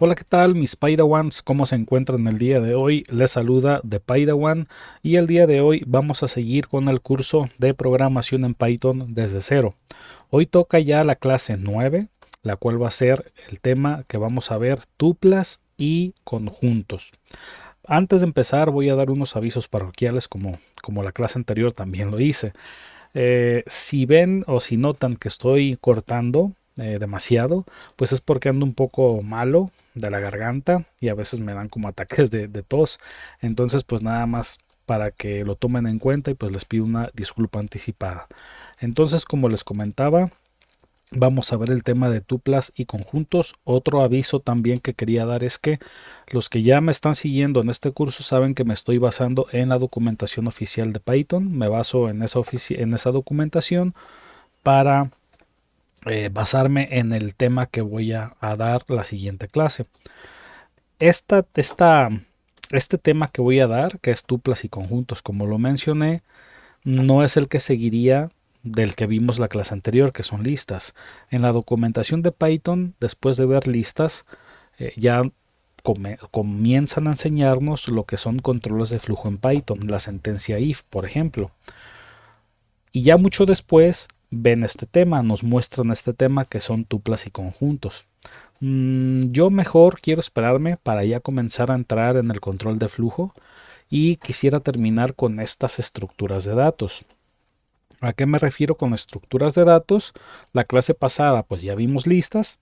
Hola, ¿qué tal mis Padawans? ¿Cómo se encuentran el día de hoy? Les saluda The Padawan y el día de hoy vamos a seguir con el curso de programación en Python desde cero. Hoy toca ya la clase 9, la cual va a ser el tema que vamos a ver, tuplas y conjuntos. Antes de empezar voy a dar unos avisos parroquiales como la clase anterior también lo hice. Si ven o si notan que estoy cortando demasiado, pues es porque ando un poco malo de la garganta y a veces me dan como ataques de tos. Entonces pues nada más para que lo tomen en cuenta y pues les pido una disculpa anticipada. Entonces, como les comentaba, vamos a ver el tema de tuplas y conjuntos. Otro aviso también que quería dar es que los que ya me están siguiendo en este curso saben que me estoy basando en la documentación oficial de Python. Me baso en esa documentación para basarme en el tema que voy a dar la siguiente clase. Esta, esta, este tema que voy a dar, que es tuplas y conjuntos, como lo mencioné, no es el que seguiría del que vimos la clase anterior, que son listas. En la documentación de Python, después de ver listas, ya comienzan a enseñarnos lo que son controles de flujo en Python, la sentencia if, por ejemplo. Y ya mucho después ven este tema, nos muestran este tema que son tuplas y conjuntos. Yo mejor quiero esperarme para ya comenzar a entrar en el control de flujo y quisiera terminar con estas estructuras de datos. ¿A qué me refiero con estructuras de datos? La clase pasada pues ya vimos listas.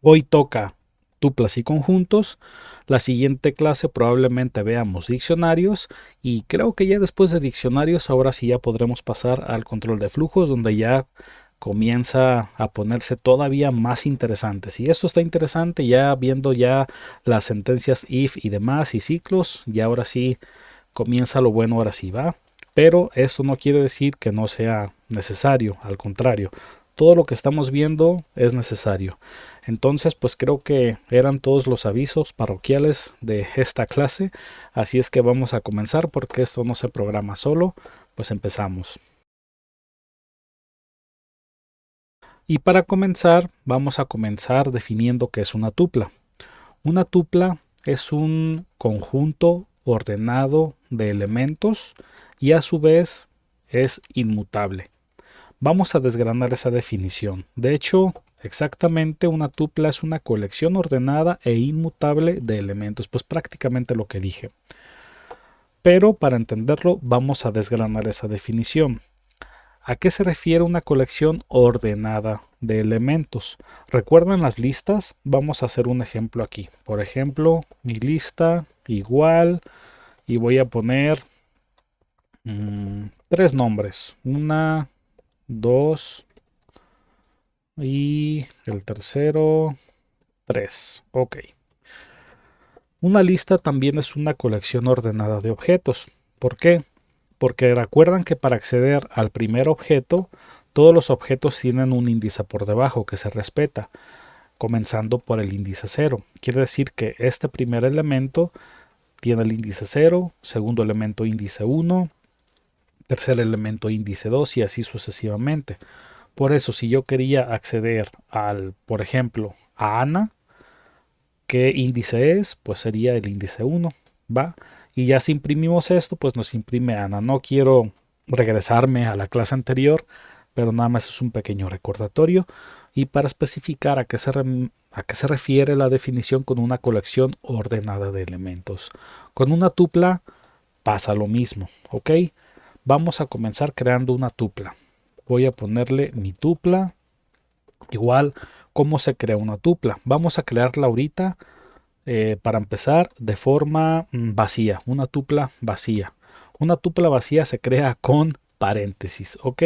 Hoy toca tuplas y conjuntos. La siguiente clase probablemente veamos diccionarios y creo que ya después de diccionarios ahora sí ya podremos pasar al control de flujos, donde ya comienza a ponerse todavía más interesante. Si esto está interesante, ya viendo ya las sentencias if y demás y ciclos, ya ahora sí comienza lo bueno, ahora sí va. Pero esto no quiere decir que no sea necesario, al contrario, todo lo que estamos viendo es necesario. Entonces, pues creo que eran todos los avisos parroquiales de esta clase, así es que vamos a comenzar porque esto no se programa solo, pues empezamos. Y para comenzar, vamos a comenzar definiendo qué es una tupla. Una tupla es un conjunto ordenado de elementos y a su vez es inmutable. Vamos a desgranar esa definición. De hecho, exactamente una tupla es una colección ordenada e inmutable de elementos, pues prácticamente lo que dije. Pero para entenderlo vamos a desgranar esa definición. ¿A qué se refiere una colección ordenada de elementos? ¿Recuerdan las listas? Vamos a hacer un ejemplo aquí. Por ejemplo, mi lista igual y voy a poner tres nombres. Una, dos y el tercero, tres. Ok. Una lista también es una colección ordenada de objetos. ¿Por qué? Porque recuerdan que para acceder al primer objeto, todos los objetos tienen un índice por debajo que se respeta, comenzando por el índice 0. Quiere decir que este primer elemento tiene el índice 0, segundo elemento índice 1, tercer elemento índice 2 y así sucesivamente. Por eso, si yo quería acceder al, por ejemplo, a Ana, ¿qué índice es? Pues sería el índice 1, ¿va? Y ya si imprimimos esto, pues nos imprime Ana. No quiero regresarme a la clase anterior, pero nada más es un pequeño recordatorio. Y para especificar a qué se refiere la definición con una colección ordenada de elementos. Con una tupla pasa lo mismo, ¿ok? Vamos a comenzar creando una tupla. Voy a ponerle mi tupla. Igual, ¿cómo se crea una tupla? Vamos a crearla ahorita para empezar de forma vacía, una tupla vacía. Una tupla vacía se crea con paréntesis, ¿ok?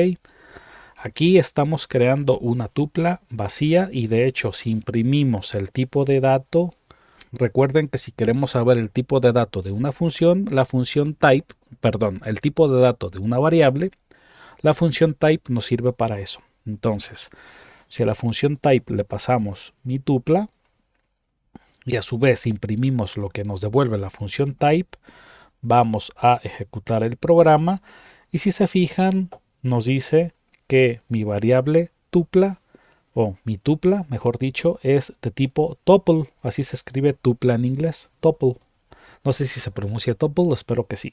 Aquí estamos creando una tupla vacía y de hecho si imprimimos el tipo de dato, recuerden que si queremos saber el tipo de dato de una función, la función type, perdón, el tipo de dato de una variable, la función type nos sirve para eso. Entonces, si a la función type le pasamos mi tupla y a su vez imprimimos lo que nos devuelve la función type, vamos a ejecutar el programa y si se fijan nos dice que mi variable tupla o mi tupla, mejor dicho, es de tipo tuple, así se escribe tupla en inglés, tuple. No sé si se pronuncia tuple, espero que sí.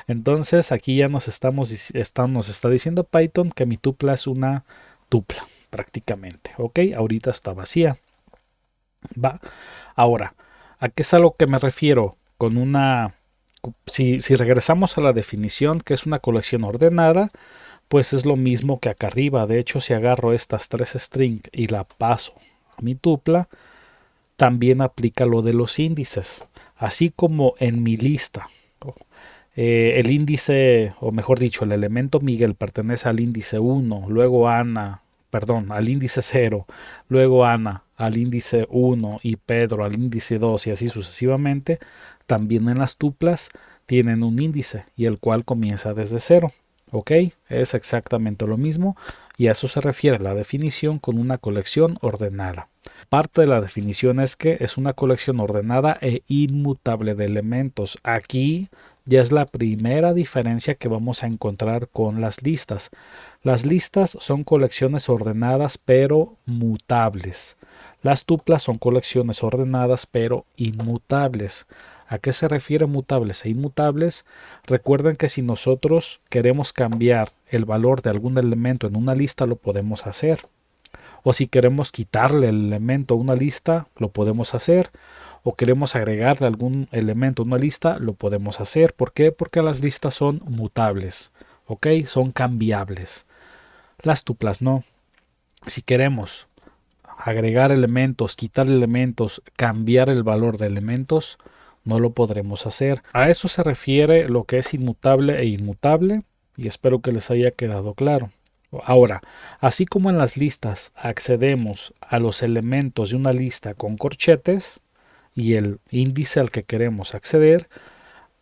Entonces aquí ya nos está diciendo Python que mi tupla es una tupla, prácticamente. Ok, ahorita está vacía. Va. Ahora, ¿a qué es a lo que me refiero con una... Si regresamos a la definición, que es una colección ordenada, pues es lo mismo que acá arriba. De hecho, si agarro estas tres strings y la paso a mi tupla, también aplica lo de los índices. Así como en mi lista, el índice, o mejor dicho, el elemento Miguel pertenece al índice 1, luego Ana, perdón, al índice 0, luego Ana al índice 1 y Pedro al índice 2 y así sucesivamente, también en las tuplas tienen un índice y el cual comienza desde 0. ¿Ok? Es exactamente lo mismo y a eso se refiere la definición con una colección ordenada. Parte de la definición es que es una colección ordenada e inmutable de elementos. Aquí ya es la primera diferencia que vamos a encontrar con las listas. Las listas son colecciones ordenadas pero mutables. Las tuplas son colecciones ordenadas pero inmutables. ¿A qué se refiere mutables e inmutables? Recuerden que si nosotros queremos cambiar el valor de algún elemento en una lista, lo podemos hacer. O si queremos quitarle el elemento a una lista, lo podemos hacer. O queremos agregarle algún elemento a una lista, lo podemos hacer. ¿Por qué? Porque las listas son mutables. ¿Ok? Son cambiables. Las tuplas no. Si queremos agregar elementos, quitar elementos, cambiar el valor de elementos, no lo podremos hacer. A eso se refiere lo que es inmutable e inmutable y espero que les haya quedado claro. Ahora, así como en las listas accedemos a los elementos de una lista con corchetes y el índice al que queremos acceder,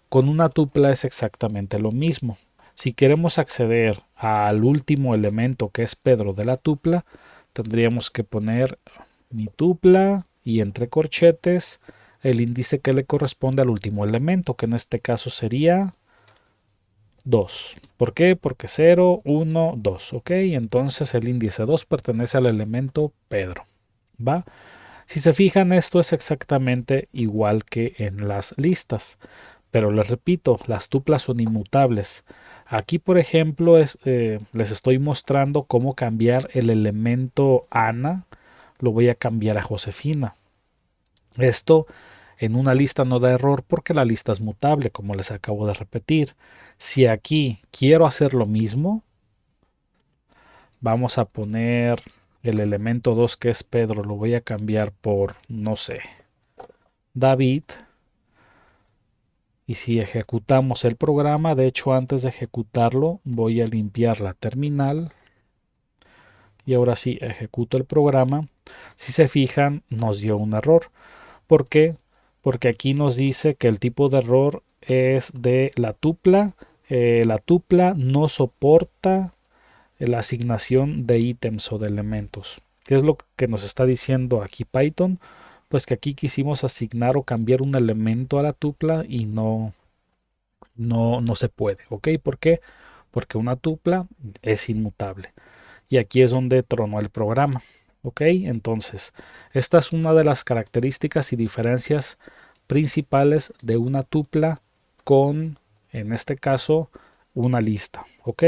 con una tupla es exactamente lo mismo. Si queremos acceder al último elemento que es Pedro de la tupla, tendríamos que poner mi tupla y entre corchetes el índice que le corresponde al último elemento, que en este caso sería 2. ¿Por qué? Porque 0, 1, 2. ¿Ok? Entonces el índice 2 pertenece al elemento Pedro. ¿Va? Si se fijan, esto es exactamente igual que en las listas. Pero les repito, las tuplas son inmutables. Aquí, por ejemplo, les estoy mostrando cómo cambiar el elemento Ana. Lo voy a cambiar a Josefina. Esto en una lista no da error porque la lista es mutable, como les acabo de repetir. Si aquí quiero hacer lo mismo, vamos a poner el elemento 2 que es Pedro, lo voy a cambiar por, no sé, David. Y si ejecutamos el programa, de hecho antes de ejecutarlo voy a limpiar la terminal. Y ahora sí, ejecuto el programa. Si se fijan, nos dio un error. ¿Por qué? Porque aquí nos dice que el tipo de error es de la tupla. La tupla no soporta la asignación de ítems o de elementos. ¿Qué es lo que nos está diciendo aquí Python? Pues que aquí quisimos asignar o cambiar un elemento a la tupla y no se puede. ¿Ok? ¿Por qué? Porque una tupla es inmutable. Y aquí es donde tronó el programa. ¿Ok? Entonces, esta es una de las características y diferencias principales de una tupla con, en este caso, una lista. ¿Ok?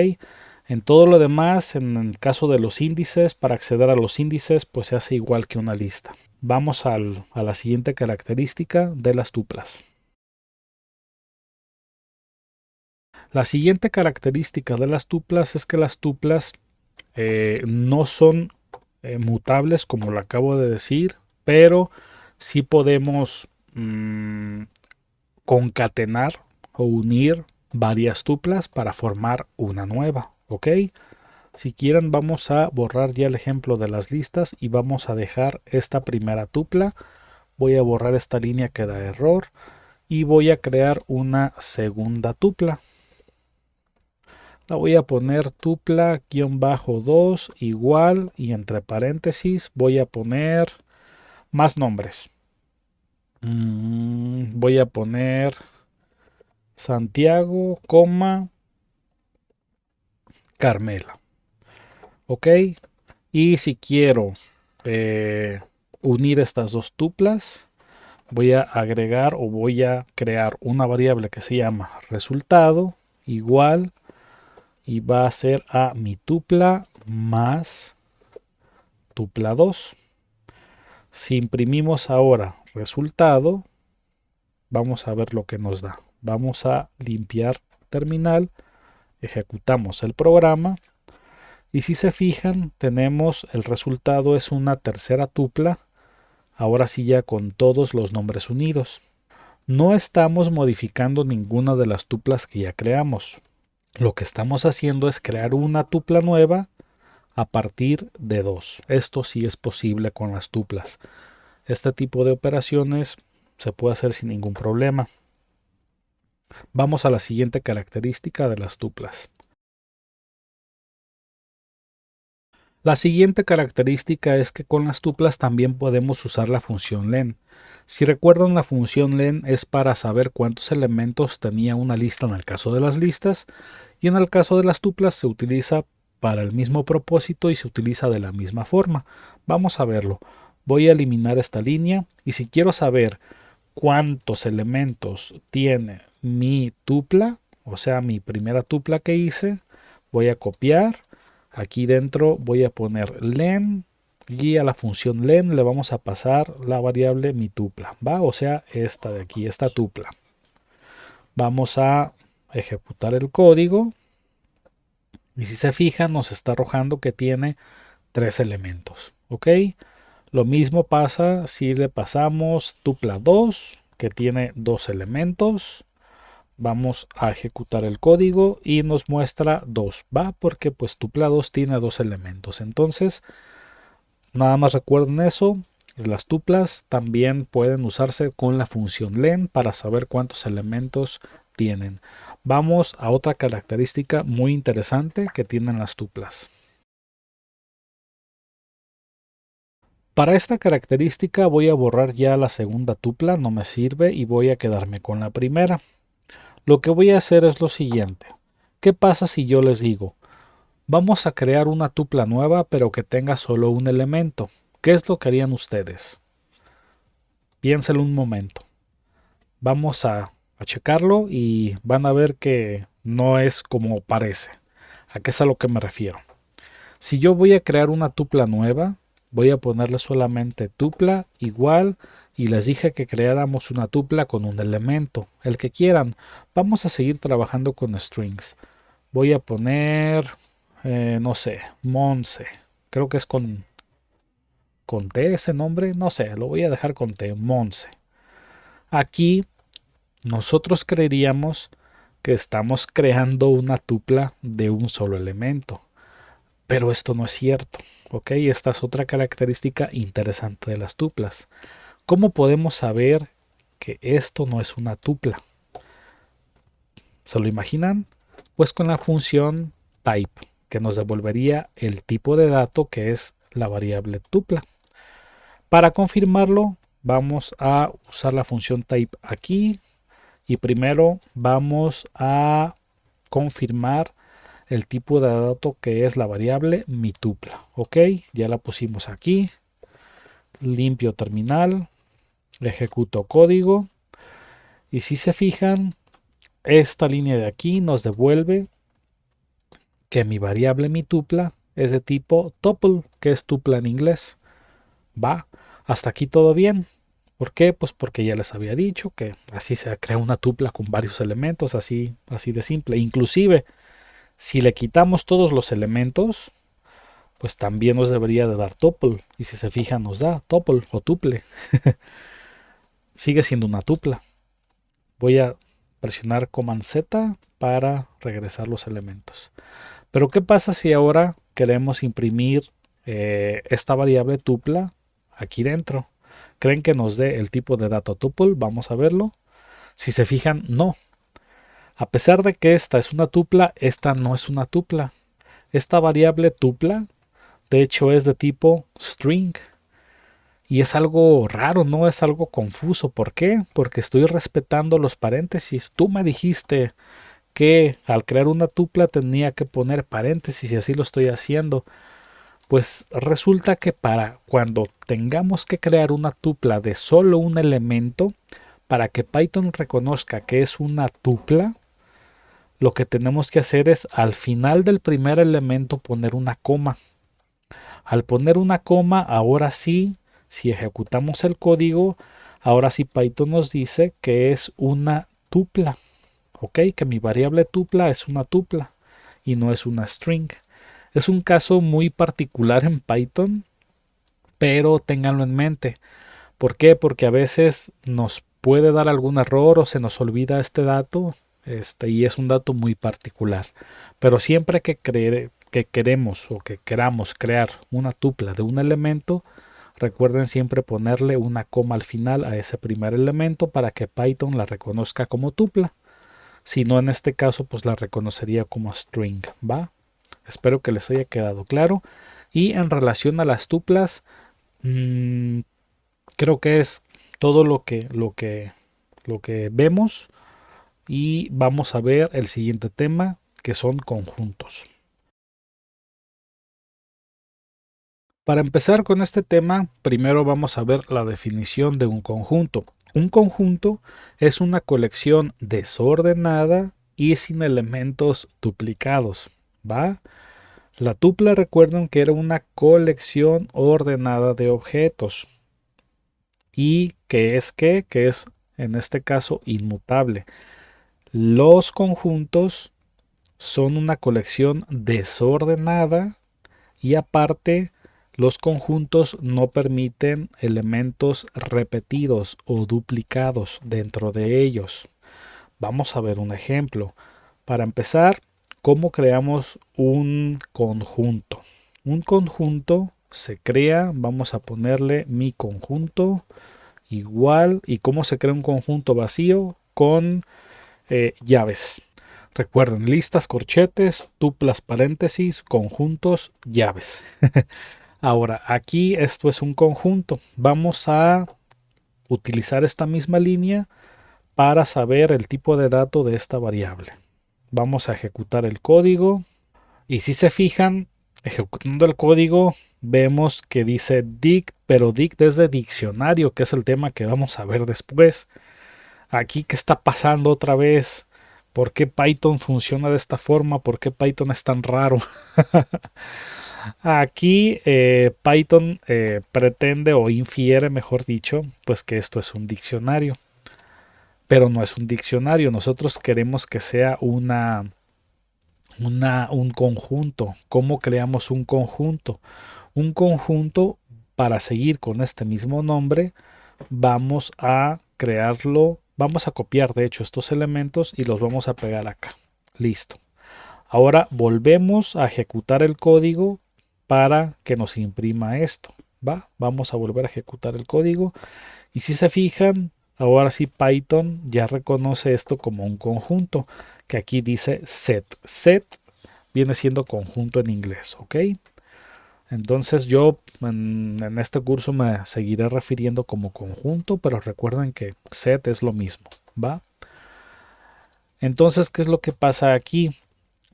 En todo lo demás, en el caso de los índices, para acceder a los índices, pues se hace igual que una lista. Vamos a la siguiente característica de las tuplas. La siguiente característica de las tuplas es que las tuplas no son mutables como lo acabo de decir, pero sí podemos concatenar o unir varias tuplas para formar una nueva, ¿ok? Si quieren, vamos a borrar ya el ejemplo de las listas y vamos a dejar esta primera tupla. Voy a borrar esta línea que da error y voy a crear una segunda tupla. La voy a poner tupla-2 igual y entre paréntesis voy a poner más nombres. Voy a poner Santiago, Carmela. Ok. Y si quiero unir estas dos tuplas, voy a agregar o voy a crear una variable que se llama resultado igual y va a ser a mi tupla más tupla 2. Si imprimimos ahora resultado, vamos a ver lo que nos da. Vamos a limpiar terminal, ejecutamos el programa y si se fijan tenemos el resultado es una tercera tupla, ahora sí ya con todos los nombres unidos. No estamos modificando ninguna de las tuplas que ya creamos. Lo que estamos haciendo es crear una tupla nueva a partir de 2. Esto sí es posible con las tuplas. Este tipo de operaciones se puede hacer sin ningún problema. Vamos a la siguiente característica de las tuplas. La siguiente característica es que con las tuplas también podemos usar la función len. Si recuerdan, la función len es para saber cuántos elementos tenía una lista en el caso de las listas, y en el caso de las tuplas se utiliza para el mismo propósito y se utiliza de la misma forma. Vamos a verlo. Voy a eliminar esta línea y si quiero saber cuántos elementos tiene mi tupla, o sea, mi primera tupla que hice, voy a copiar. Aquí dentro voy a poner len y a la función len le vamos a pasar la variable mi tupla, ¿va? O sea, esta de aquí, esta tupla. Vamos a ejecutar el código y si se fijan nos está arrojando que tiene 3 elementos, ¿ok? Lo mismo pasa si le pasamos tupla 2 que tiene 2 elementos. Vamos a ejecutar el código y nos muestra 2, ¿va? Porque pues tupla 2 tiene 2 elementos. Entonces, nada más recuerden eso. Las tuplas también pueden usarse con la función len para saber cuántos elementos tienen. Vamos a otra característica muy interesante que tienen las tuplas. Para esta característica voy a borrar ya la segunda tupla, no me sirve y voy a quedarme con la primera. Lo que voy a hacer es lo siguiente. ¿Qué pasa si yo les digo, vamos a crear una tupla nueva pero que tenga solo un elemento? ¿Qué es lo que harían ustedes? Piénsenlo un momento. Vamos a checarlo y van a ver que no es como parece. ¿A qué es a lo que me refiero? Si yo voy a crear una tupla nueva, voy a ponerle solamente tupla igual y les dije que creáramos una tupla con un elemento, el que quieran. Vamos a seguir trabajando con strings. Voy a poner, no sé, Monse. Creo que es con T ese nombre. No sé, lo voy a dejar con T, Monse. Aquí nosotros creeríamos que estamos creando una tupla de un solo elemento. Pero esto no es cierto, ¿ok? Esta es otra característica interesante de las tuplas. ¿Cómo podemos saber que esto no es una tupla? ¿Se lo imaginan? Pues con la función type, que nos devolvería el tipo de dato que es la variable tupla. Para confirmarlo, vamos a usar la función type aquí y primero vamos a confirmar el tipo de dato que es la variable mi tupla. Ok, ya la pusimos aquí. Limpio terminal, ejecuto código y si se fijan, esta línea de aquí nos devuelve que mi variable mi tupla es de tipo tuple, que es tupla en inglés. Va, hasta aquí todo bien. ¿Por qué? Pues porque ya les había dicho que así se crea una tupla con varios elementos, así de simple. Inclusive, si le quitamos todos los elementos, pues también nos debería de dar tuple. Y si se fijan, nos da tuple o tuple. Sigue siendo una tupla. Voy a presionar Command Z para regresar los elementos. Pero ¿qué pasa si ahora queremos imprimir esta variable tupla aquí dentro. ¿Creen que nos dé el tipo de dato tuple? Vamos a verlo. Si se fijan, no. A pesar de que esta es una tupla, esta no es una tupla. Esta variable tupla, de hecho, es de tipo string. Y es algo raro, ¿no? Es algo confuso. ¿Por qué? Porque estoy respetando los paréntesis. Tú me dijiste que al crear una tupla tenía que poner paréntesis y así lo estoy haciendo. Pues resulta que para cuando tengamos que crear una tupla de solo un elemento, para que Python reconozca que es una tupla, lo que tenemos que hacer es al final del primer elemento poner una coma. Al poner una coma, ahora sí, si ejecutamos el código, ahora sí Python nos dice que es una tupla. ¿Ok? Que mi variable tupla es una tupla y no es una string. Es un caso muy particular en Python, pero ténganlo en mente. ¿Por qué? Porque a veces nos puede dar algún error o se nos olvida este dato, y es un dato muy particular. Pero siempre que queremos o que queramos crear una tupla de un elemento, recuerden siempre ponerle una coma al final a ese primer elemento para que Python la reconozca como tupla. Si no, en este caso, pues la reconocería como string, ¿va? Espero que les haya quedado claro. Y en relación a las tuplas, creo que es todo lo que vemos. Y vamos a ver el siguiente tema, que son conjuntos. Para empezar con este tema, primero vamos a ver la definición de un conjunto. Un conjunto es una colección desordenada y sin elementos duplicados, ¿va? La tupla, recuerden que era una colección ordenada de objetos. ¿Y qué es qué? Que es, en este caso, inmutable. Los conjuntos son una colección desordenada y aparte los conjuntos no permiten elementos repetidos o duplicados dentro de ellos. Vamos a ver un ejemplo. Para empezar, ¿cómo creamos un conjunto? Un conjunto se crea, vamos a ponerle mi conjunto igual. ¿Y cómo se crea un conjunto vacío? Con llaves. Recuerden, listas, corchetes, tuplas, paréntesis, conjuntos, llaves. Ahora, aquí esto es un conjunto. Vamos a utilizar esta misma línea para saber el tipo de dato de esta variable. Vamos a ejecutar el código y si se fijan, ejecutando el código, vemos que dice dict, pero dict es de diccionario, que es el tema que vamos a ver después. Aquí, ¿qué está pasando otra vez? ¿Por qué Python funciona de esta forma? ¿Por qué Python es tan raro? Aquí Python pretende o infiere, mejor dicho, pues que esto es un diccionario. Pero no es un diccionario. Nosotros queremos que sea un conjunto. ¿Cómo creamos un conjunto? Un conjunto, para seguir con este mismo nombre, vamos a crearlo. Vamos a copiar, de hecho, estos elementos y los vamos a pegar acá. Listo. Ahora volvemos a ejecutar el código para que nos imprima esto. ¿Va? Vamos a volver a ejecutar el código. Y si se fijan, ahora sí Python ya reconoce esto como un conjunto, que aquí dice set. Set viene siendo conjunto en inglés, ¿ok? Entonces yo en este curso me seguiré refiriendo como conjunto, pero recuerden que set es lo mismo, ¿va? Entonces, ¿qué es lo que pasa aquí?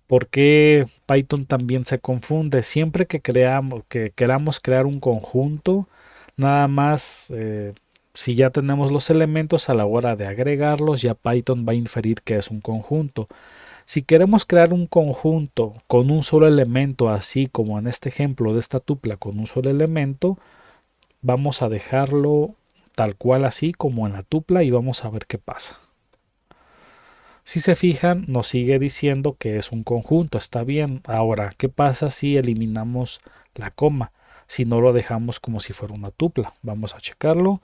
¿Por qué Python también se confunde? Siempre que queramos crear un conjunto, nada más si ya tenemos los elementos a la hora de agregarlos, ya Python va a inferir que es un conjunto. Si queremos crear un conjunto con un solo elemento, así como en este ejemplo de esta tupla con un solo elemento, vamos a dejarlo tal cual así como en la tupla y vamos a ver qué pasa. Si se fijan, nos sigue diciendo que es un conjunto, está bien. Ahora, ¿qué pasa si eliminamos la coma? Si no lo dejamos como si fuera una tupla. Vamos a checarlo.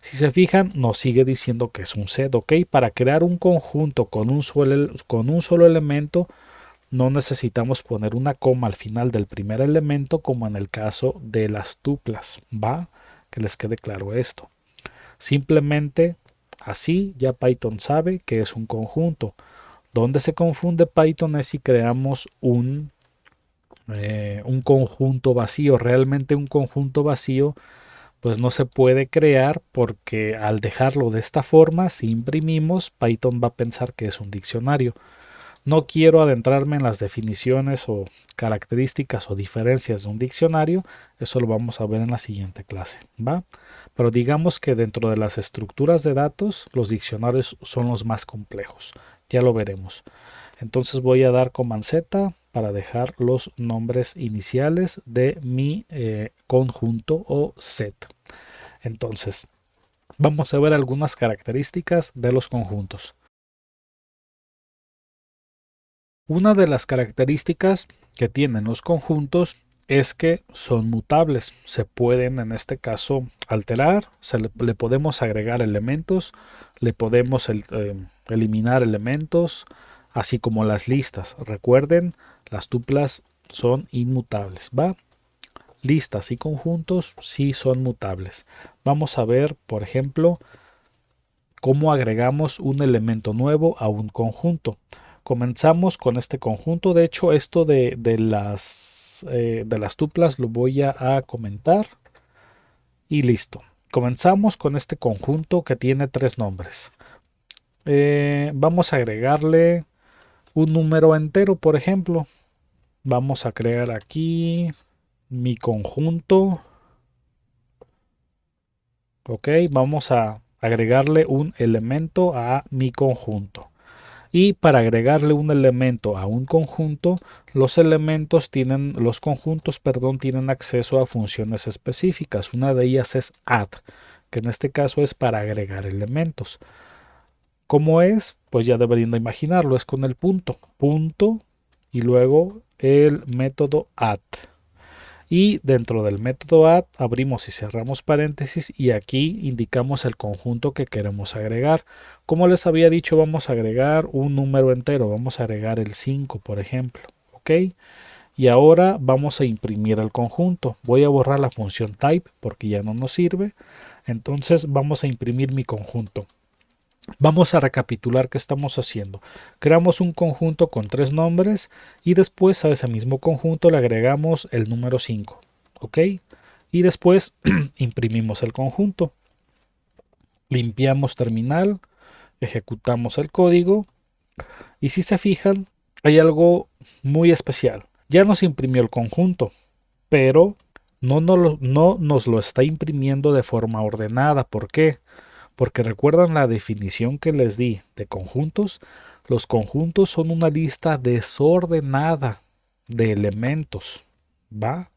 Si se fijan, nos sigue diciendo que es un set, ¿ok? Para crear un conjunto con un solo elemento, no necesitamos poner una coma al final del primer elemento como en el caso de las tuplas, ¿va? Que les quede claro esto. Simplemente así ya Python sabe que es un conjunto. Donde se confunde Python es si creamos un conjunto vacío. Realmente un conjunto vacío pues no se puede crear porque al dejarlo de esta forma, si imprimimos, Python va a pensar que es un diccionario. No quiero adentrarme en las definiciones o características o diferencias de un diccionario, eso lo vamos a ver en la siguiente clase, ¿va? Pero digamos que dentro de las estructuras de datos, los diccionarios son los más complejos, ya lo veremos. Entonces voy a dar Command Z para dejar los nombres iniciales de mi conjunto o set. Entonces, vamos a ver algunas características de los conjuntos. Una de las características que tienen los conjuntos es que son mutables. Se pueden, en este caso, alterar, le podemos agregar elementos, le podemos eliminar elementos, así como las listas. Recuerden, las tuplas son inmutables, ¿va? Listas y conjuntos sí son mutables. Vamos a ver, por ejemplo, cómo agregamos un elemento nuevo a un conjunto. Comenzamos con este conjunto. De hecho, esto de las tuplas lo voy a comentar. Y listo. Comenzamos con este conjunto que tiene 3 nombres. Vamos a agregarle un número entero, por ejemplo. Vamos a crear aquí mi conjunto. Ok, vamos a agregarle un elemento a mi conjunto. Y para agregarle un elemento a un conjunto, los conjuntos, tienen acceso a funciones específicas. Una de ellas es add, que en este caso es para agregar elementos. ¿Cómo es? Pues ya deberían de imaginarlo, es con el punto y luego el método add. Y dentro del método add abrimos y cerramos paréntesis y aquí indicamos el conjunto que queremos agregar. Como les había dicho, vamos a agregar un número entero, vamos a agregar el 5, por ejemplo. ¿Ok? Y ahora vamos a imprimir el conjunto. Voy a borrar la función type porque ya no nos sirve. Entonces vamos a imprimir mi conjunto. Vamos a recapitular qué estamos haciendo. Creamos un conjunto con 3 nombres y después a ese mismo conjunto le agregamos el número 5. ¿Ok? Y después imprimimos el conjunto. Limpiamos terminal, ejecutamos el código y si se fijan, hay algo muy especial. Ya nos imprimió el conjunto, pero no nos lo está imprimiendo de forma ordenada. ¿Por qué? Porque recuerdan la definición que les di de conjuntos. Los conjuntos son una lista desordenada de elementos, ¿va?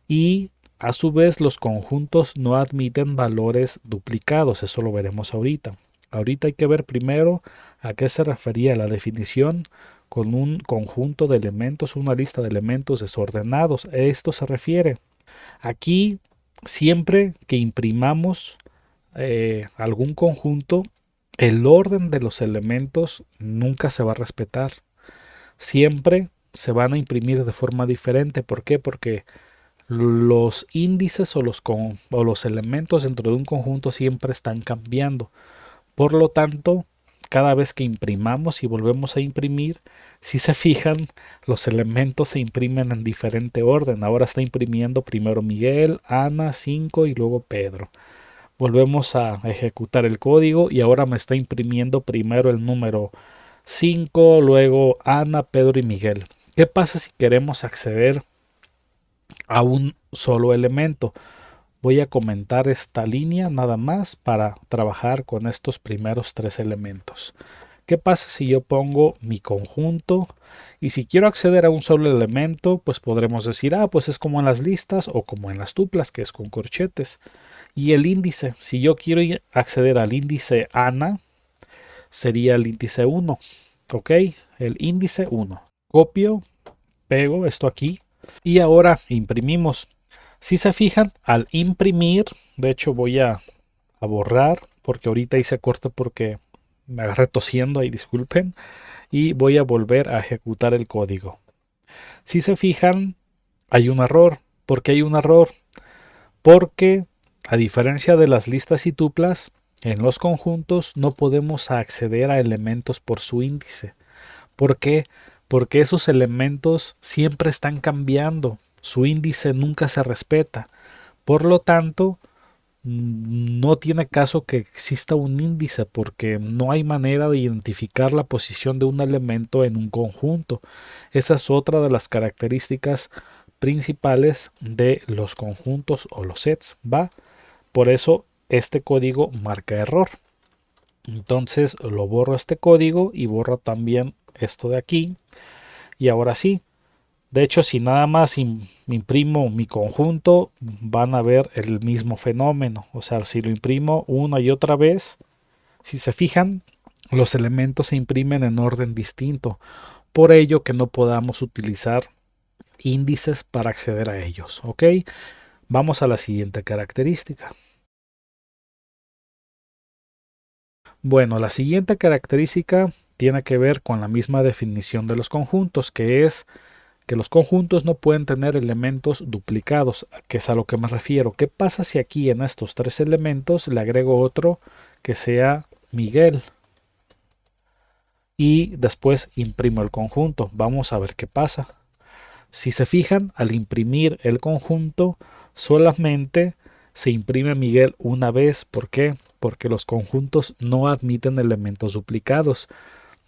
Y a su vez los conjuntos no admiten valores duplicados, eso lo veremos ahorita. Ahorita hay que ver primero a qué se refería la definición con un conjunto de elementos, una lista de elementos desordenados. A esto se refiere. Aquí, siempre que imprimamos algún conjunto, el orden de los elementos nunca se va a respetar. Siempre se van a imprimir de forma diferente. ¿Por qué? Porque los índices o los elementos dentro de un conjunto siempre están cambiando. Por lo tanto, cada vez que imprimamos y volvemos a imprimir, si se fijan, los elementos se imprimen en diferente orden. Ahora está imprimiendo primero Miguel, Ana, 5 y luego Pedro. Volvemos a ejecutar el código y ahora me está imprimiendo primero el número 5, luego Ana, Pedro y Miguel. ¿Qué pasa si queremos acceder a un solo elemento? Voy a comentar esta línea nada más para trabajar con estos primeros 3 elementos. ¿Qué pasa si yo pongo mi conjunto? Y si quiero acceder a un solo elemento, pues podremos decir, pues es como en las listas o como en las tuplas, que es con corchetes. Y el índice, si yo quiero acceder al índice Ana, sería el índice 1. ¿Ok? El índice 1. Copio, pego esto aquí y ahora imprimimos. Si se fijan, al imprimir, de hecho voy a borrar porque ahorita hice corte porque me agarré tosiendo ahí, disculpen. y voy a volver a ejecutar el código. Si se fijan, hay un error. ¿Por qué hay un error? Porque a diferencia de las listas y tuplas, en los conjuntos no podemos acceder a elementos por su índice. ¿Por qué? Porque esos elementos siempre están cambiando. Su índice nunca se respeta. Por lo tanto, no tiene caso que exista un índice porque no hay manera de identificar la posición de un elemento en un conjunto. Esa es otra de las características principales de los conjuntos o los sets, ¿va? Por eso este código marca error. Entonces lo borro este código y borro también esto de aquí. Y ahora sí, de hecho, si nada más imprimo mi conjunto, van a ver el mismo fenómeno. O sea, si lo imprimo una y otra vez, si se fijan, los elementos se imprimen en orden distinto. Por ello que no podamos utilizar índices para acceder a ellos. ¿Ok? Vamos a la siguiente característica. Bueno, la siguiente característica tiene que ver con la misma definición de los conjuntos, que es que los conjuntos no pueden tener elementos duplicados, que es a lo que me refiero. ¿Qué pasa si aquí en estos tres elementos le agrego otro que sea Miguel? Y después imprimo el conjunto. Vamos a ver qué pasa. Si se fijan, al imprimir el conjunto, solamente se imprime Miguel una vez. ¿Por qué? Porque los conjuntos no admiten elementos duplicados.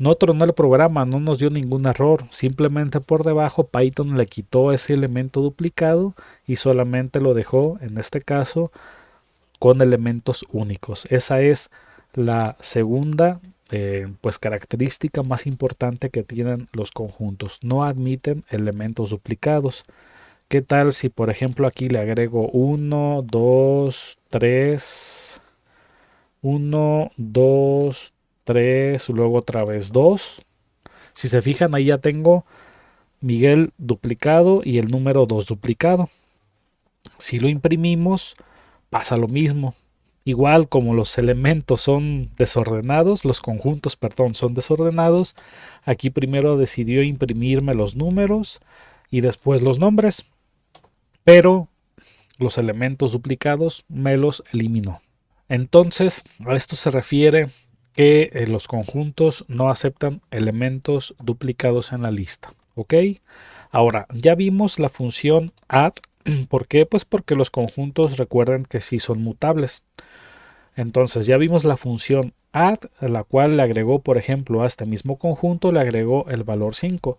No tronó el programa, no nos dio ningún error, simplemente por debajo Python le quitó ese elemento duplicado y solamente lo dejó, en este caso, con elementos únicos. Esa es la segunda pues característica más importante que tienen los conjuntos. No admiten elementos duplicados. ¿Qué tal si por ejemplo aquí le agrego 1, 2, 3, 1, 2, 3, luego otra vez 2? Si se fijan, ahí ya tengo Miguel duplicado y el número 2 duplicado. Si lo imprimimos, pasa lo mismo. Igual como los elementos son desordenados, los conjuntos, perdón, son desordenados, aquí primero decidió imprimirme los números y después los nombres, pero los elementos duplicados me los eliminó. Entonces, a esto se refiere que los conjuntos no aceptan elementos duplicados en la lista. ¿Ok? Ahora, ya vimos la función add. ¿Por qué? Pues porque los conjuntos recuerden que sí son mutables. Entonces, ya vimos la función add, a la cual le agregó, por ejemplo, a este mismo conjunto, le agregó el valor 5.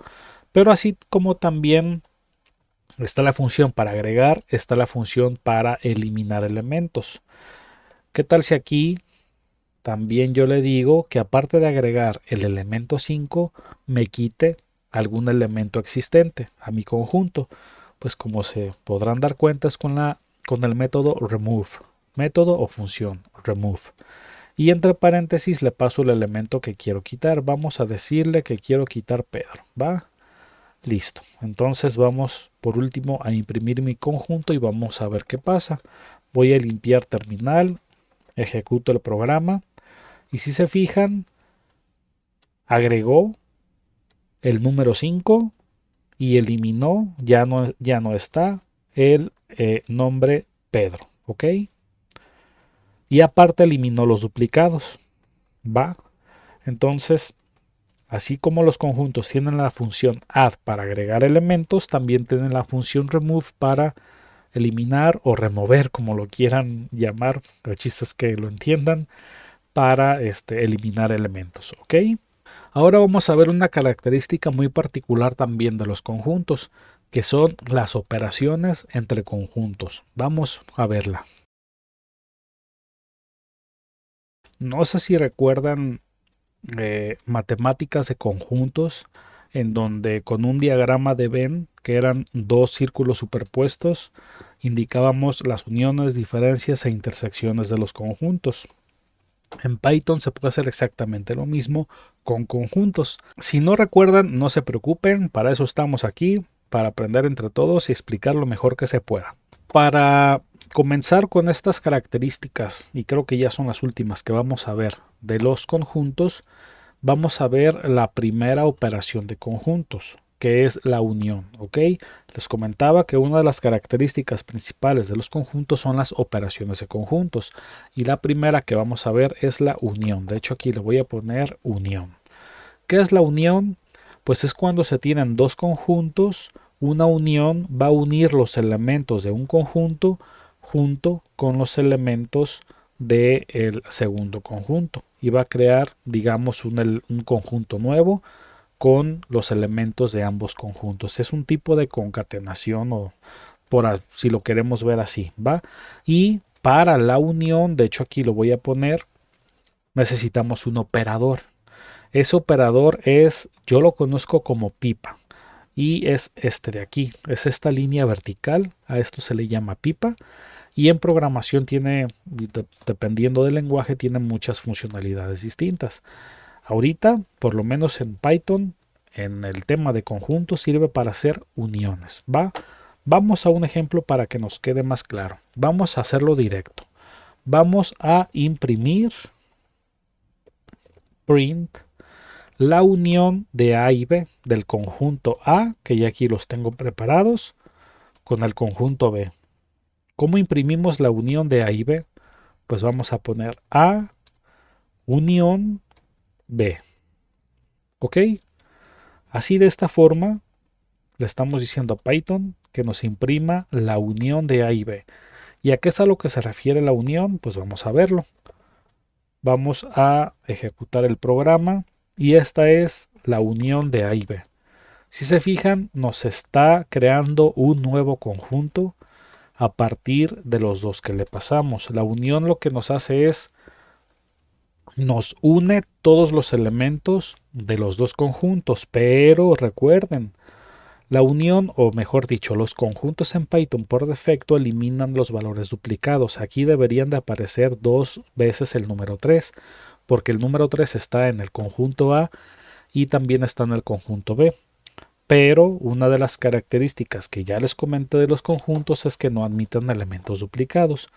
Pero así como también está la función para agregar, está la función para eliminar elementos. ¿Qué tal si aquí también yo le digo que aparte de agregar el elemento 5, me quite algún elemento existente a mi conjunto? Pues como se podrán dar cuenta es con el método remove, método o función remove. Y entre paréntesis le paso el elemento que quiero quitar. Vamos a decirle que quiero quitar Pedro, ¿va? Listo. Entonces vamos por último a imprimir mi conjunto y vamos a ver qué pasa. Voy a limpiar terminal, ejecuto el programa. Y si se fijan, agregó el número 5 y eliminó, ya no está el nombre Pedro, ¿ok? Y aparte eliminó los duplicados, ¿va? Entonces, así como los conjuntos tienen la función add para agregar elementos, también tienen la función remove para eliminar o remover, como lo quieran llamar. El chiste es que lo entiendan, para eliminar elementos, ¿ok? Ahora vamos a ver una característica muy particular también de los conjuntos, que son las operaciones entre conjuntos. Vamos a verla. No sé si recuerdan matemáticas de conjuntos en donde con un diagrama de Venn, que eran dos círculos superpuestos, indicábamos las uniones, diferencias e intersecciones de los conjuntos. En Python se puede hacer exactamente lo mismo con conjuntos. Si no recuerdan, no se preocupen, para eso estamos aquí, para aprender entre todos y explicar lo mejor que se pueda. Para comenzar con estas características, y creo que ya son las últimas que vamos a ver de los conjuntos, vamos a ver la primera operación de conjuntos, que es la unión, ¿ok? Les comentaba que una de las características principales de los conjuntos son las operaciones de conjuntos, y la primera que vamos a ver es la unión. De hecho, aquí le voy a poner unión. ¿Qué es la unión? Pues es cuando se tienen dos conjuntos, una unión va a unir los elementos de un conjunto junto con los elementos del segundo conjunto y va a crear, digamos, un conjunto nuevo con los elementos de ambos conjuntos. Es un tipo de concatenación o si lo queremos ver así, ¿va? Y para la unión, de hecho aquí lo voy a poner, necesitamos un operador. Ese operador yo lo conozco como pipa y es este de aquí, es esta línea vertical, a esto se le llama pipa y en programación tiene, dependiendo del lenguaje, tiene muchas funcionalidades distintas. Ahorita, por lo menos en Python, en el tema de conjuntos sirve para hacer uniones, ¿va? Vamos a un ejemplo para que nos quede más claro. Vamos a hacerlo directo. Vamos a imprimir print la unión de A y B del conjunto A, que ya aquí los tengo preparados, con el conjunto B. ¿Cómo imprimimos la unión de A y B? Pues vamos a poner A unión B. ¿Ok? Así de esta forma le estamos diciendo a Python que nos imprima la unión de A y B. ¿Y a qué es a lo que se refiere la unión? Pues vamos a verlo. Vamos a ejecutar el programa y esta es la unión de A y B. Si se fijan, nos está creando un nuevo conjunto a partir de los dos que le pasamos. La unión lo que nos hace es, nos une todos los elementos de los dos conjuntos, pero recuerden, la unión, o mejor dicho, los conjuntos en Python por defecto eliminan los valores duplicados. Aquí deberían de aparecer dos veces el número 3, porque el número 3 está en el conjunto A y también está en el conjunto B. Pero una de las características que ya les comenté de los conjuntos es que no admiten elementos duplicados.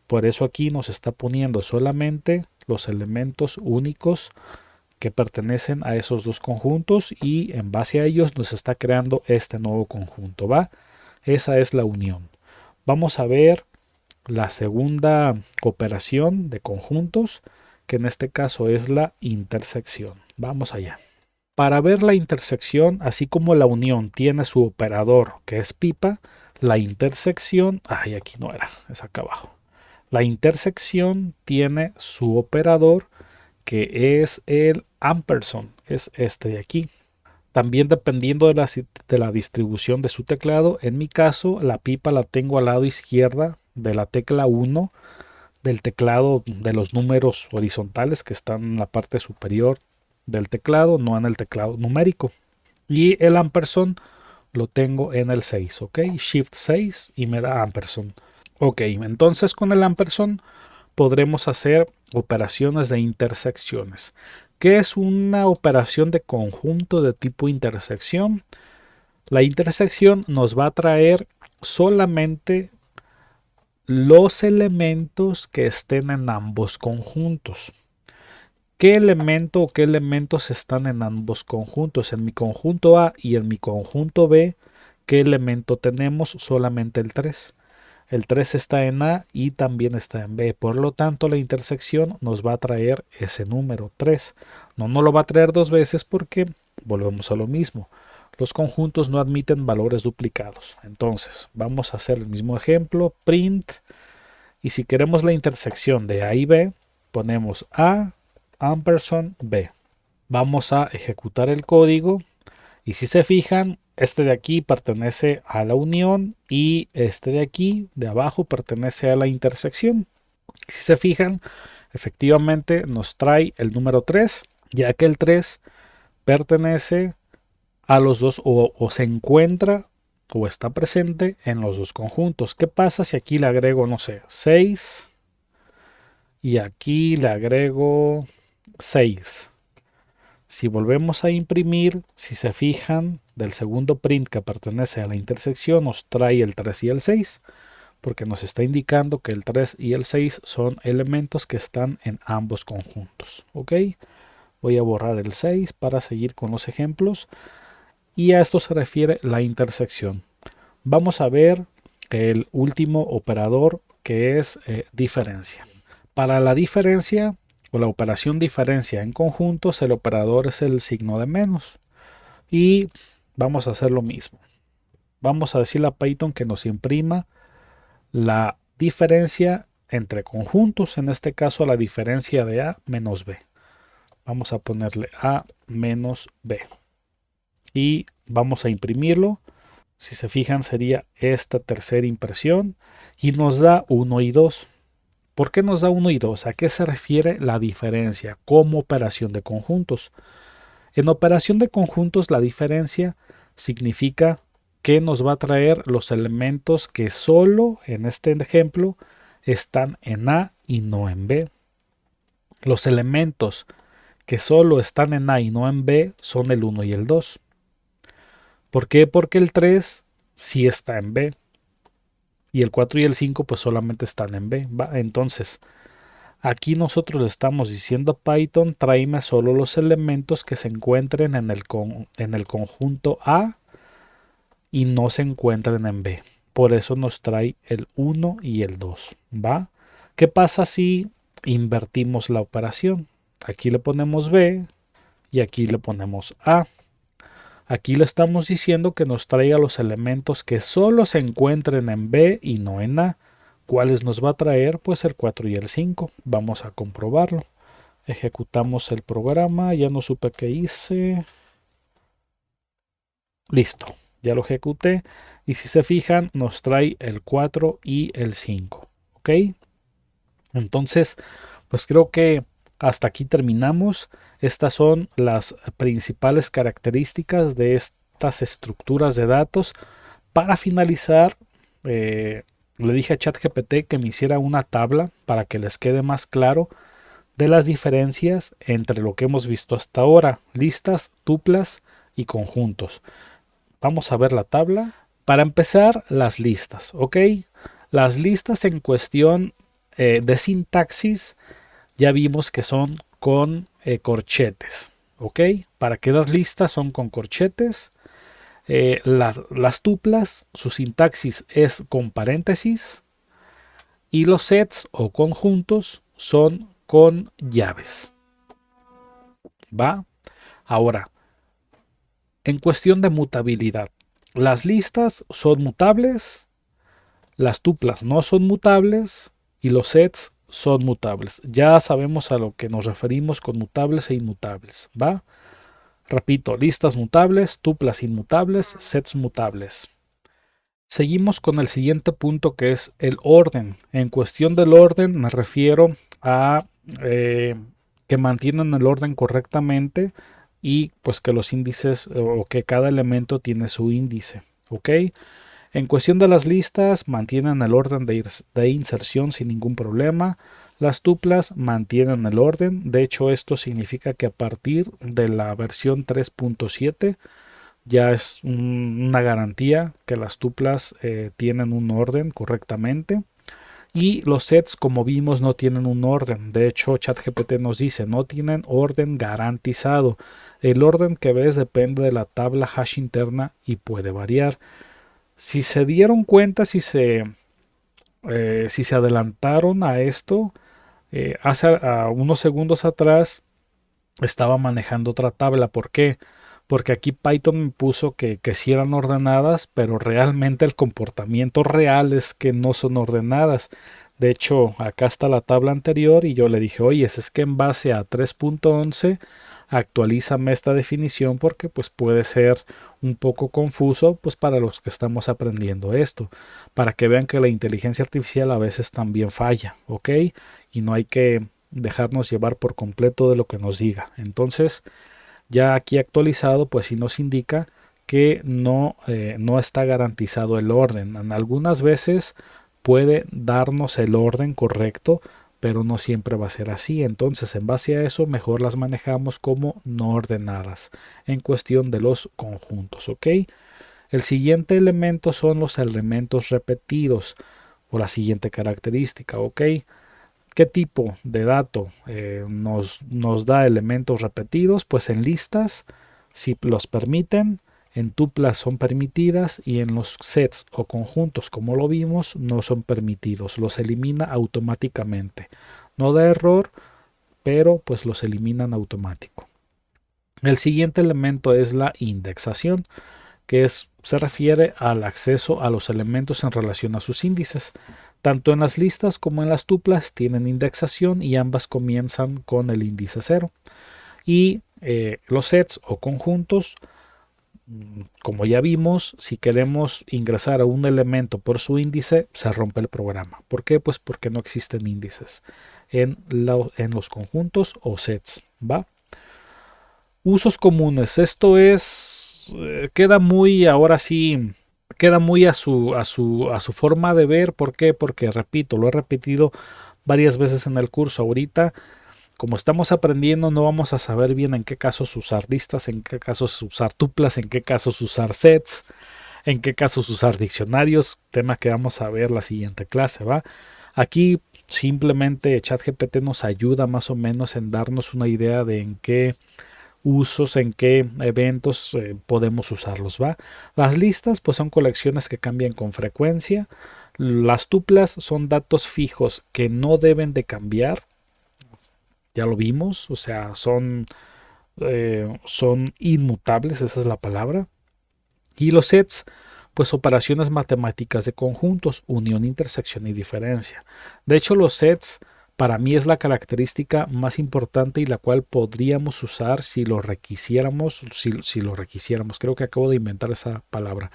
Por eso aquí nos está poniendo solamente los elementos únicos que pertenecen a esos dos conjuntos y en base a ellos nos está creando este nuevo conjunto, ¿va? Esa es la unión. Vamos a ver la segunda operación de conjuntos, que en este caso es la intersección. Vamos allá. Para ver la intersección, así como la unión tiene su operador que es pipa, la intersección, aquí no era, es acá abajo. La intersección tiene su operador que es el ampersand, es este de aquí. También dependiendo de la distribución de su teclado, en mi caso la pipa la tengo al lado izquierda de la tecla 1 del teclado de los números horizontales que están en la parte superior del teclado, no en el teclado numérico. Y el ampersand lo tengo en el 6, ¿ok? Shift 6 y me da ampersand. Ok, entonces con el ampersand podremos hacer operaciones de intersecciones. ¿Qué es una operación de conjunto de tipo intersección? La intersección nos va a traer solamente los elementos que estén en ambos conjuntos. ¿Qué elemento o qué elementos están en ambos conjuntos? En mi conjunto A y en mi conjunto B, ¿qué elemento tenemos? Solamente el 3. El 3 está en A y también está en B. Por lo tanto, la intersección nos va a traer ese número 3. No nos lo va a traer dos veces porque volvemos a lo mismo. Los conjuntos no admiten valores duplicados. Entonces, vamos a hacer el mismo ejemplo. Print. Y si queremos la intersección de A y B, ponemos A ampersand B. Vamos a ejecutar el código. Y si se fijan, este de aquí pertenece a la unión y este de aquí, de abajo, pertenece a la intersección. Si se fijan, efectivamente nos trae el número 3, ya que el 3 pertenece a los dos o se encuentra o está presente en los dos conjuntos. ¿Qué pasa si aquí le agrego, no sé, 6 y aquí le agrego 6? Si volvemos a imprimir, si se fijan, del segundo print que pertenece a la intersección nos trae el 3 y el 6, porque nos está indicando que el 3 y el 6 son elementos que están en ambos conjuntos. ¿Ok? Voy a borrar el 6 para seguir con los ejemplos. Y a esto se refiere la intersección. Vamos a ver el último operador, que es diferencia. Para la diferencia o la operación diferencia en conjuntos, el operador es el signo de menos. Y vamos a hacer lo mismo. Vamos a decirle a Python que nos imprima la diferencia entre conjuntos, en este caso la diferencia de A menos B. Vamos a ponerle A menos B. Y vamos a imprimirlo. Si se fijan, sería esta tercera impresión y nos da 1 y 2. ¿Por qué nos da 1 y 2? ¿A qué se refiere la diferencia como operación de conjuntos? En operación de conjuntos, la diferencia significa que nos va a traer los elementos que solo, en este ejemplo, están en A y no en B. Los elementos que solo están en A y no en B son el 1 y el 2. ¿Por qué? Porque el 3 sí está en B. Y el 4 y el 5 pues solamente están en B. ¿Va? Entonces, aquí nosotros le estamos diciendo a Python, tráeme solo los elementos que se encuentren en el conjunto A y no se encuentren en B. Por eso nos trae el 1 y el 2. ¿Va? ¿Qué pasa si invertimos la operación? Aquí le ponemos B y aquí le ponemos A. Aquí le estamos diciendo que nos traiga los elementos que solo se encuentren en B y no en A. ¿Cuáles nos va a traer? Pues el 4 y el 5. Vamos a comprobarlo. Ejecutamos el programa. Ya no supe qué hice. Listo. Ya lo ejecuté. Y si se fijan, nos trae el 4 y el 5. ¿Ok? Entonces, pues creo que hasta aquí terminamos. Estas son las principales características de estas estructuras de datos. Para finalizar, le dije a ChatGPT que me hiciera una tabla para que les quede más claro de las diferencias entre lo que hemos visto hasta ahora: listas, tuplas y conjuntos. Vamos a ver la tabla. Para empezar, las listas, ¿ok? Las listas en cuestión de sintaxis ya vimos que son con corchetes, ¿ok? Para quedar listas son con corchetes. Las tuplas, su sintaxis es con paréntesis. Y los sets o conjuntos son con llaves. ¿Va? Ahora, en cuestión de mutabilidad, las listas son mutables, las tuplas no son mutables y los sets son mutables. Ya sabemos a lo que nos referimos con mutables e inmutables. ¿Va? Repito, listas mutables, tuplas inmutables, sets mutables. Seguimos con el siguiente punto, que es el orden. En cuestión del orden me refiero a que mantienen el orden correctamente y pues que los índices o que cada elemento tiene su índice. ¿Ok? En cuestión de las listas, mantienen el orden de inserción sin ningún problema. Las tuplas mantienen el orden. De hecho, esto significa que a partir de la versión 3.7 ya es una garantía que las tuplas tienen un orden correctamente. Y los sets, como vimos, no tienen un orden. De hecho, ChatGPT nos dice, no tienen orden garantizado. El orden que ves depende de la tabla hash interna y puede variar. Si se dieron cuenta, si se adelantaron a esto, hace unos segundos atrás estaba manejando otra tabla. ¿Por qué? Porque aquí Python me puso que sí eran ordenadas, pero realmente el comportamiento real es que no son ordenadas. De hecho, acá está la tabla anterior y yo le dije, oye, es que en base a 3.11 actualízame esta definición porque pues puede ser un poco confuso pues para los que estamos aprendiendo esto, para que vean que la inteligencia artificial a veces también falla, ¿ok? Y no hay que dejarnos llevar por completo de lo que nos diga. Entonces, ya aquí actualizado, pues sí nos indica que no está garantizado el orden. En algunas veces puede darnos el orden correcto, pero no siempre va a ser así. Entonces, en base a eso, mejor las manejamos como no ordenadas en cuestión de los conjuntos, ¿ok? El siguiente elemento son los elementos repetidos o la siguiente característica, ¿ok? ¿Qué tipo de dato nos da elementos repetidos? Pues en listas, si los permiten, en tuplas son permitidas y en los sets o conjuntos, como lo vimos, no son permitidos. Los elimina automáticamente. No da error, pero pues los eliminan automático. El siguiente elemento es la indexación, que se refiere al acceso a los elementos en relación a sus índices. Tanto en las listas como en las tuplas tienen indexación y ambas comienzan con el índice 0. Y los sets o conjuntos, como ya vimos, si queremos ingresar a un elemento por su índice, se rompe el programa. ¿Por qué? Pues porque no existen índices en los conjuntos o sets, ¿va? Usos comunes. Esto queda muy, ahora sí, queda muy a su forma de ver. ¿Por qué? Porque repito, lo he repetido varias veces en el curso. Ahorita, como estamos aprendiendo, no vamos a saber bien en qué casos usar listas, en qué casos usar tuplas, en qué casos usar sets, en qué casos usar diccionarios, tema que vamos a ver la siguiente clase, ¿va? Aquí simplemente ChatGPT nos ayuda más o menos en darnos una idea de en qué usos, en qué eventos podemos usarlos, ¿va? Las listas pues son colecciones que cambian con frecuencia. Las tuplas son datos fijos que no deben de cambiar. Ya lo vimos, o sea, son inmutables, esa es la palabra. Y los sets, pues operaciones matemáticas de conjuntos, unión, intersección y diferencia. De hecho, los sets para mí es la característica más importante y la cual podríamos usar si lo requisiéramos, si lo requisiéramos. Creo que acabo de inventar esa palabra.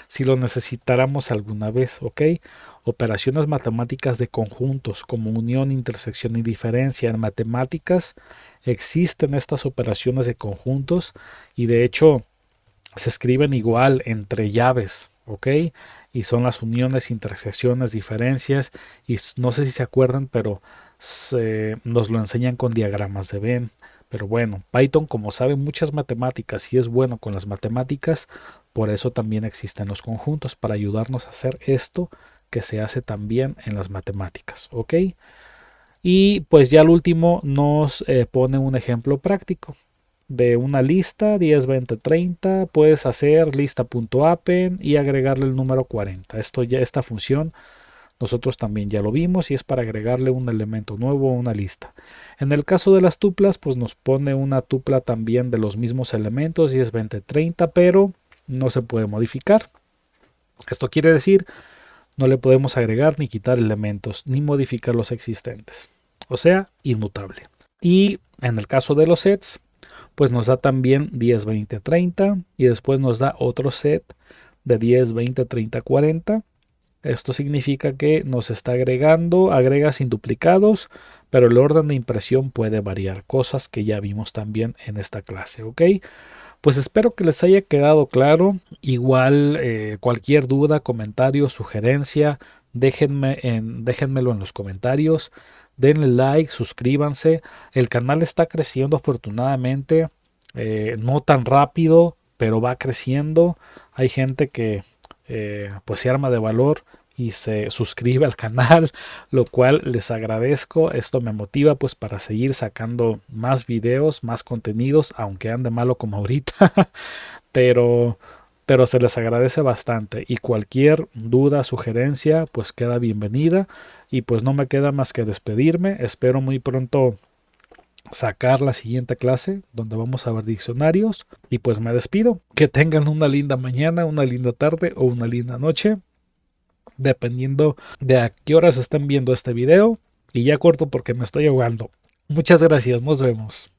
Si lo necesitáramos alguna vez, ¿ok? Operaciones matemáticas de conjuntos como unión, intersección y diferencia. En matemáticas existen estas operaciones de conjuntos y de hecho se escriben igual entre llaves, ¿ok? Y son las uniones, intersecciones, diferencias. Y no sé si se acuerdan, pero nos lo enseñan con diagramas de Venn. Pero bueno, Python, como sabe muchas matemáticas y es bueno con las matemáticas, por eso también existen los conjuntos, para ayudarnos a hacer esto que se hace también en las matemáticas, ¿ok? Y pues ya al último nos pone un ejemplo práctico de una lista 10, 20, 30. Puedes hacer lista.append y agregarle el número 40. Esta función nosotros también ya lo vimos y es para agregarle un elemento nuevo a una lista. En el caso de las tuplas, pues nos pone una tupla también de los mismos elementos 10, 20, 30, pero no se puede modificar. Esto quiere decir, no le podemos agregar ni quitar elementos ni modificar los existentes. O sea, inmutable. Y en el caso de los sets, pues nos da también 10, 20, 30 y después nos da otro set de 10, 20, 30, 40. Esto significa que nos está agrega sin duplicados, pero el orden de impresión puede variar, cosas que ya vimos también en esta clase, ¿ok? Pues espero que les haya quedado claro. Igual cualquier duda, comentario, sugerencia, déjenmelo en los comentarios. Denle like, suscríbanse. El canal está creciendo afortunadamente, no tan rápido, pero va creciendo. Hay gente que pues se arma de valor y se suscribe al canal, lo cual les agradezco. Esto me motiva pues para seguir sacando más videos, más contenidos, aunque ande malo como ahorita, pero se les agradece bastante y cualquier duda, sugerencia pues queda bienvenida y pues no me queda más que despedirme. Espero muy pronto sacar la siguiente clase donde vamos a ver diccionarios y pues me despido. Que tengan una linda mañana, una linda tarde o una linda noche, dependiendo de a qué horas estén viendo este video. Y ya corto porque me estoy ahogando. Muchas gracias, nos vemos.